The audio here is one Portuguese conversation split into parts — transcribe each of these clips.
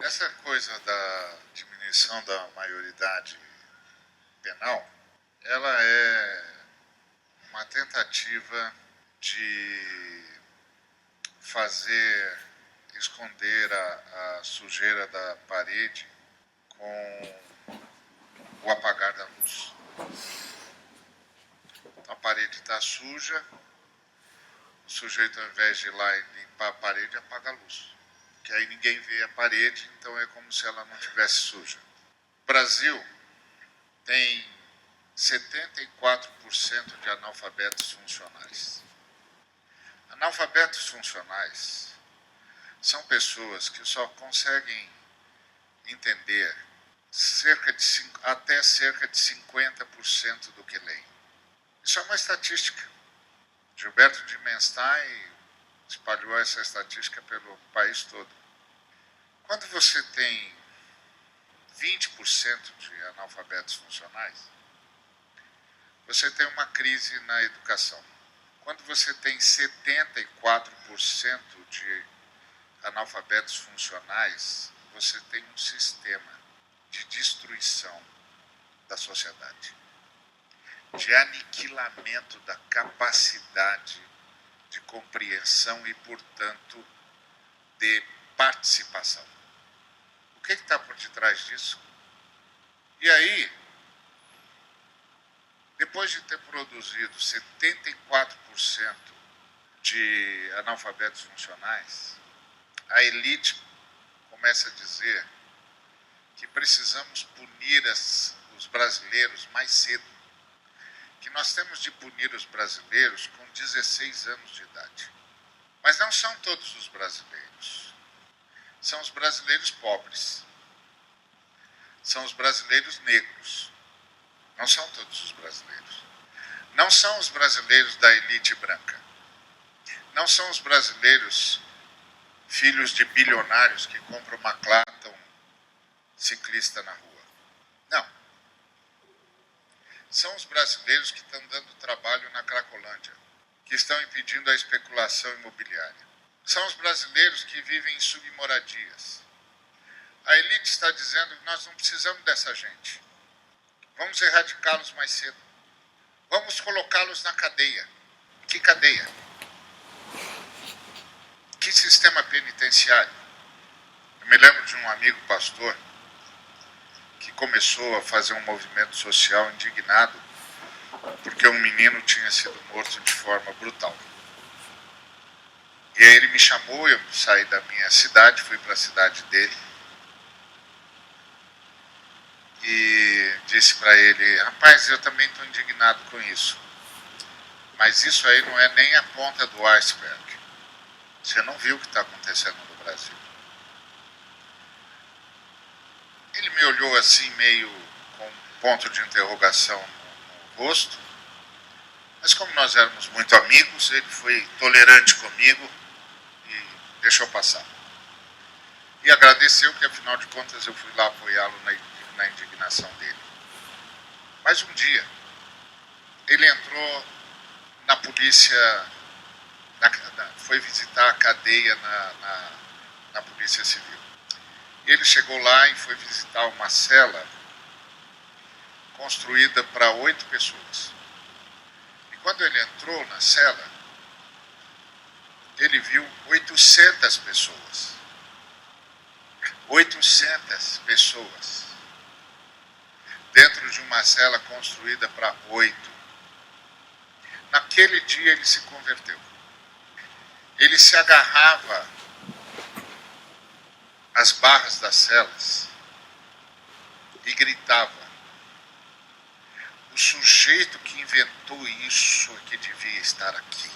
Essa coisa da diminuição da maioridade penal, ela é uma tentativa de fazer esconder a sujeira da parede com o apagar da luz. A parede está suja, o sujeito, ao invés de ir lá e limpar a parede, apaga a luz. Que aí ninguém vê a parede, então é como se ela não tivesse suja. O Brasil tem 74% de analfabetos funcionais. Analfabetos funcionais são pessoas que só conseguem entender até cerca de 50% do que leem. Isso é uma estatística. Gilberto de Menstein espalhou essa estatística pelo país todo. Quando você tem 20% de analfabetos funcionais, você tem uma crise na educação. Quando você tem 74% de analfabetos funcionais, você tem um sistema de destruição da sociedade, de aniquilamento da capacidade de compreensão e, portanto, de participação. O que está por detrás disso? E aí, depois de ter produzido 74% de analfabetos funcionais, a elite começa a dizer que precisamos punir os brasileiros mais cedo, que nós temos de punir os brasileiros com 16 anos de idade. Mas não são todos os brasileiros. São os brasileiros pobres. São os brasileiros negros. Não são todos os brasileiros. Não são os brasileiros da elite branca. Não são os brasileiros filhos de bilionários que compram uma McLaren ciclista na rua. Não. São os brasileiros que estão dando trabalho na Cracolândia, que estão impedindo a especulação imobiliária. São os brasileiros que vivem em submoradias. A elite está dizendo que nós não precisamos dessa gente. Vamos erradicá-los mais cedo. Vamos colocá-los na cadeia. Que cadeia? Que sistema penitenciário? Eu me lembro de um amigo pastor que começou a fazer um movimento social indignado porque um menino tinha sido morto de forma brutal. E aí ele me chamou, eu saí da minha cidade, fui para a cidade dele e disse para ele: rapaz, eu também estou indignado com isso, mas isso aí não é nem a ponta do iceberg. Você não viu o que está acontecendo no Brasil. Ele me olhou assim, meio com um ponto de interrogação no rosto, mas como nós éramos muito amigos, ele foi tolerante comigo e deixou passar. E agradeceu que, afinal de contas, eu fui lá apoiá-lo na indignação dele. Mas um dia, ele entrou na polícia, foi visitar a cadeia na Polícia Civil. Ele chegou lá e foi visitar uma cela construída para 8 pessoas. E quando ele entrou na cela, ele viu 800 pessoas. 800 pessoas dentro de uma cela construída para 8. Naquele dia ele se converteu. Ele se agarrava às barras das celas e gritava: o sujeito que inventou isso é que devia estar aqui.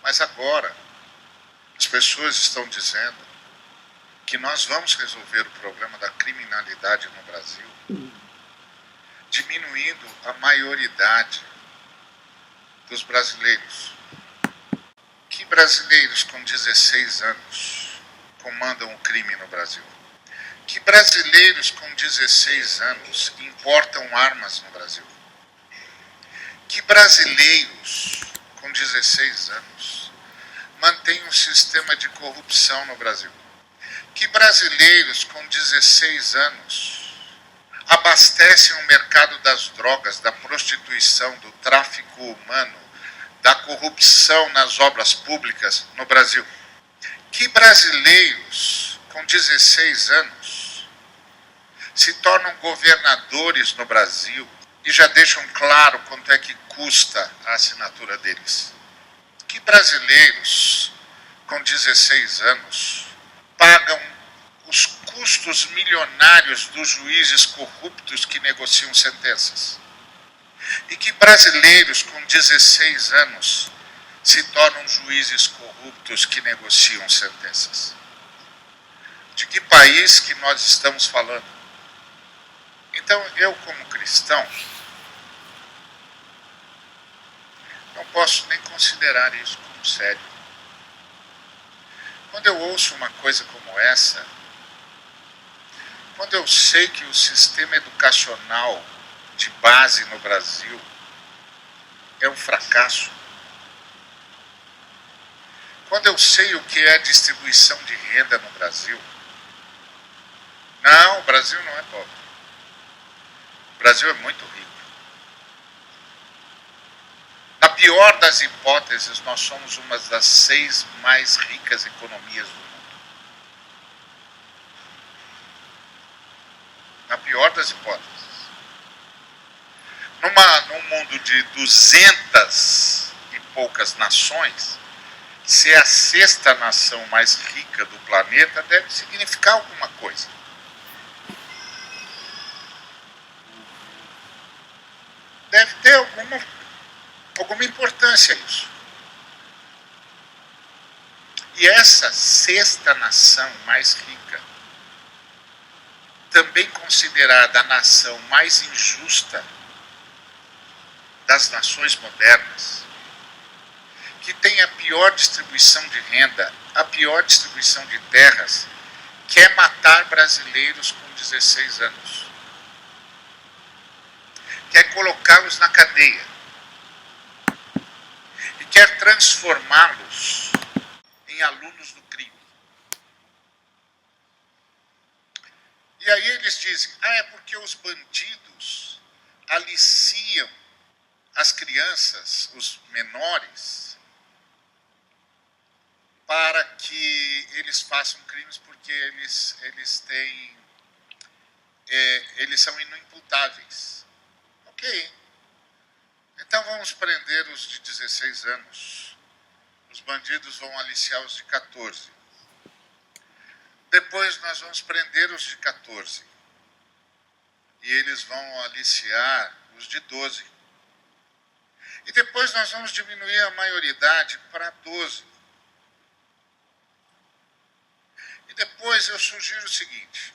Mas agora as pessoas estão dizendo que nós vamos resolver o problema da criminalidade no Brasil diminuindo a maioridade dos brasileiros. Que brasileiros com 16 anos comandam o crime no Brasil? Que brasileiros com 16 anos importam armas no Brasil? Que brasileiros com 16 anos mantêm um sistema de corrupção no Brasil? Que brasileiros com 16 anos abastecem o mercado das drogas, da prostituição, do tráfico humano, da corrupção nas obras públicas no Brasil? Que brasileiros com 16 anos se tornam governadores no Brasil e já deixam claro quanto é que custa a assinatura deles? Que brasileiros com 16 anos pagam os custos milionários dos juízes corruptos que negociam sentenças? E que brasileiros com 16 anos se tornam juízes corruptos que negociam sentenças? De que país que nós estamos falando? Então, eu como cristão, não posso nem considerar isso como sério. Quando eu ouço uma coisa como essa, quando eu sei que o sistema educacional de base no Brasil é um fracasso, quando eu sei o que é distribuição de renda no Brasil, não, o Brasil não é pobre. O Brasil é muito rico. Na pior das hipóteses, nós somos uma das 6 mais ricas economias do mundo. Na pior das hipóteses. Num mundo de 200 e poucas nações, ser a 6ª nação mais rica do planeta deve significar alguma coisa. Deve ter alguma importância isso. E essa 6ª nação mais rica, também considerada a nação mais injusta das nações modernas, que tem a pior distribuição de renda, a pior distribuição de terras, quer matar brasileiros com 16 anos. Quer colocá-los na cadeia. E quer transformá-los em alunos do crime. E aí eles dizem, é porque os bandidos aliciam as crianças, os menores, para que eles façam crimes porque eles são inimputáveis. Ok. Então vamos prender os de 16 anos. Os bandidos vão aliciar os de 14. Depois nós vamos prender os de 14. E eles vão aliciar os de 12. E depois nós vamos diminuir a maioridade para 12. E depois eu sugiro o seguinte,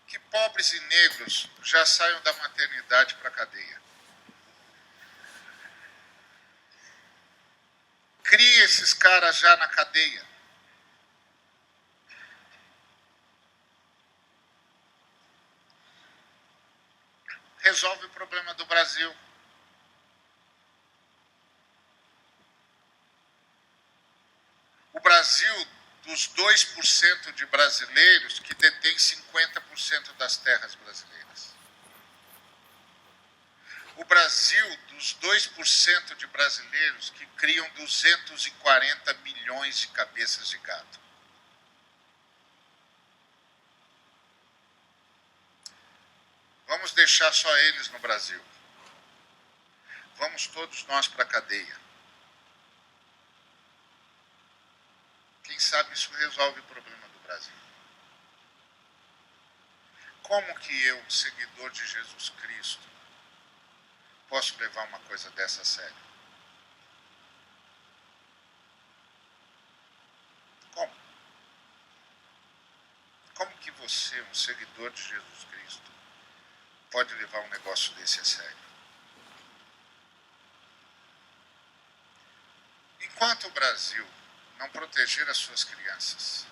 que pobres e negros já saiam da maternidade para a cadeia. Cria esses caras já na cadeia. Resolve o problema do Brasil. O Brasil, dos 2% de brasileiros que detém 50% das terras brasileiras. O Brasil, dos 2% de brasileiros que criam 240 milhões de cabeças de gado. Vamos deixar só eles no Brasil. Vamos todos nós para a cadeia. Quem sabe isso resolve o problema do Brasil. Como que eu, seguidor de Jesus Cristo, posso levar uma coisa dessa a sério? Como? Como que você, um seguidor de Jesus Cristo, pode levar um negócio desse a sério? Enquanto o Brasil não proteger as suas crianças,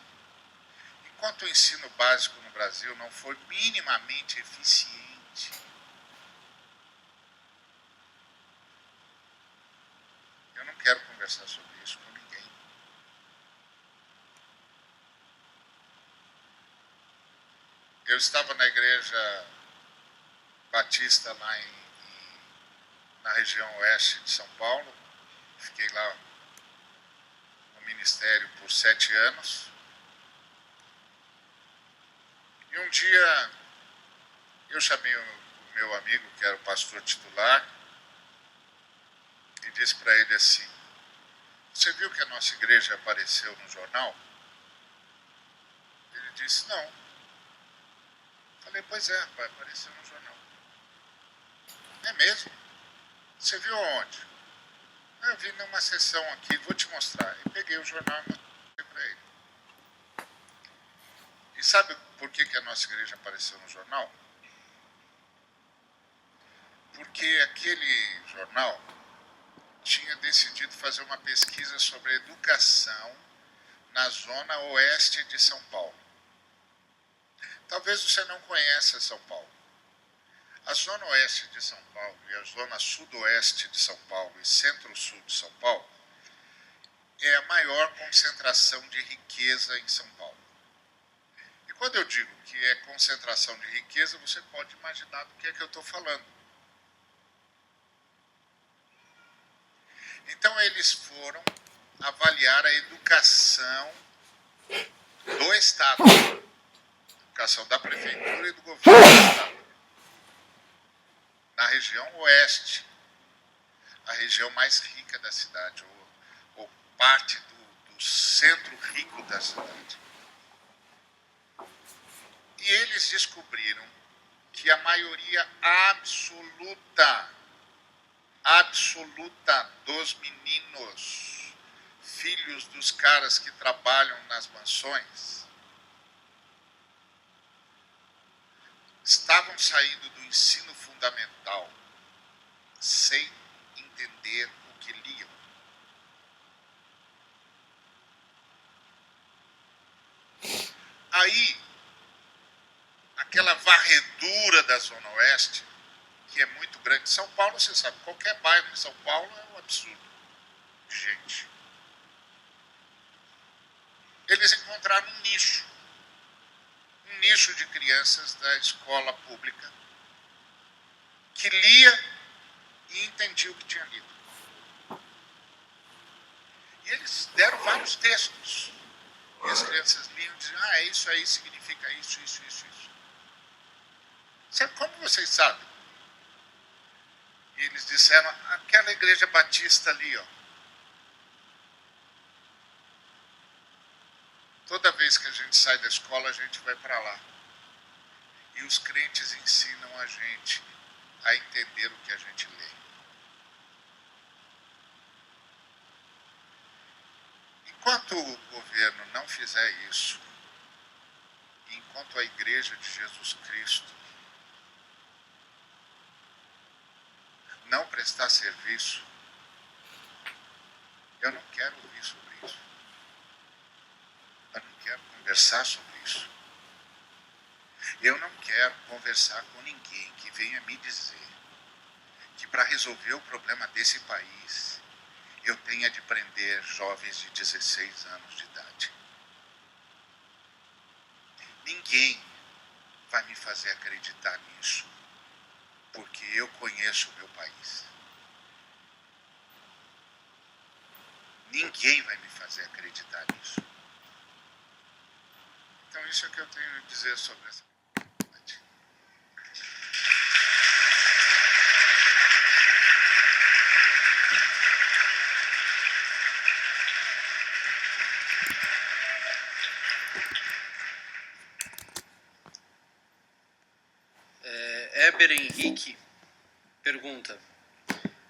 enquanto o ensino básico no Brasil não for minimamente eficiente, eu não quero conversar sobre isso com ninguém. Eu estava na igreja batista lá na região oeste de São Paulo. Fiquei lá no ministério por 7 anos. E um dia eu chamei o meu amigo, que era o pastor titular, e disse para ele assim: você viu que a nossa igreja apareceu no jornal? Ele disse: não. Falei: pois é, vai aparecer no jornal. É mesmo? Você viu aonde? Eu vi numa sessão aqui, vou te mostrar. E peguei o jornal e mostrei para ele. E sabe por que a nossa igreja apareceu no jornal? Porque aquele jornal tinha decidido fazer uma pesquisa sobre a educação na zona oeste de São Paulo. Talvez você não conheça São Paulo. A zona oeste de São Paulo e a zona sudoeste de São Paulo e centro-sul de São Paulo é a maior concentração de riqueza em São Paulo. E quando eu digo que é concentração de riqueza, você pode imaginar do que é que eu estou falando. Então eles foram avaliar a educação do Estado, a educação da prefeitura e do governo do Estado, na região oeste, a região mais rica da cidade, ou parte do centro rico da cidade. E eles descobriram que a maioria absoluta dos meninos, filhos dos caras que trabalham nas mansões, estavam saindo do ensino fundamental sem entender o que liam. Aí, aquela varredura da Zona Oeste, que é muito grande. São Paulo, você sabe, qualquer bairro de São Paulo é um absurdo de gente. Eles encontraram um nicho de crianças da escola pública que lia e entendia o que tinha lido. E eles deram vários textos. E as crianças liam e diziam: ah, isso aí significa isso. Sabe como vocês sabem? E eles disseram: aquela igreja batista ali, ó. Toda vez que a gente sai da escola, a gente vai para lá. E os crentes ensinam a gente a entender o que a gente lê. Enquanto o governo não fizer isso, enquanto a Igreja de Jesus Cristo não prestar serviço, eu não quero ouvir sobre isso. Eu não quero conversar sobre isso. Eu não quero conversar com ninguém que venha me dizer que para resolver o problema desse país, eu tenha de prender jovens de 16 anos de idade. Ninguém vai me fazer acreditar nisso, porque eu conheço o meu país. Ninguém vai me fazer acreditar nisso. Então isso é o que eu tenho a dizer sobre essa comunidade. Heber Henrique pergunta: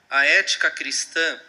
a ética cristã